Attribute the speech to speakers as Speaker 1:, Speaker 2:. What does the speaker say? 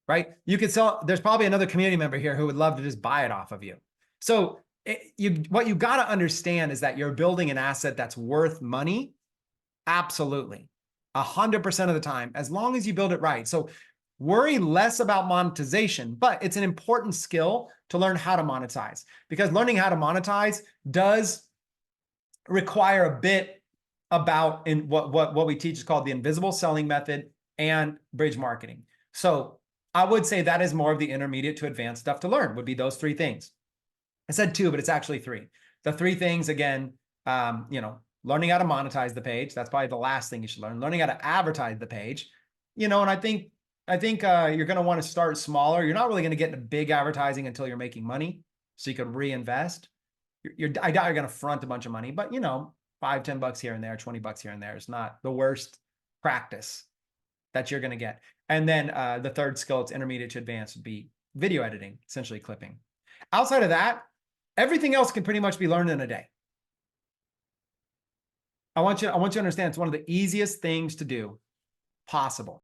Speaker 1: right? You could sell, there's probably another community member here who would love to just buy it off of you. So what you got to understand is that you're building an asset that's worth money. Absolutely. 100% of the time, as long as you build it right. So worry less about monetization, but it's an important skill to learn how to monetize, because learning how to monetize does require a bit about in what we teach is called the invisible selling method and bridge marketing. So I would say that is more of the intermediate to advanced stuff to learn, would be those three things. I said two, but it's actually three. The three things, again, learning how to monetize the page. That's probably the last thing you should learn. Learning how to advertise the page, and I think you're going to want to start smaller. You're not really going to get into big advertising until you're making money, so you could reinvest. I doubt you're going to front a bunch of money, but $5, $10 here and there, $20 here and there is not the worst practice that you're going to get. And then the third skill, it's intermediate to advanced, would be video editing, essentially clipping. Outside of that, everything else can pretty much be learned in a day. I want you to understand it's one of the easiest things to do possible.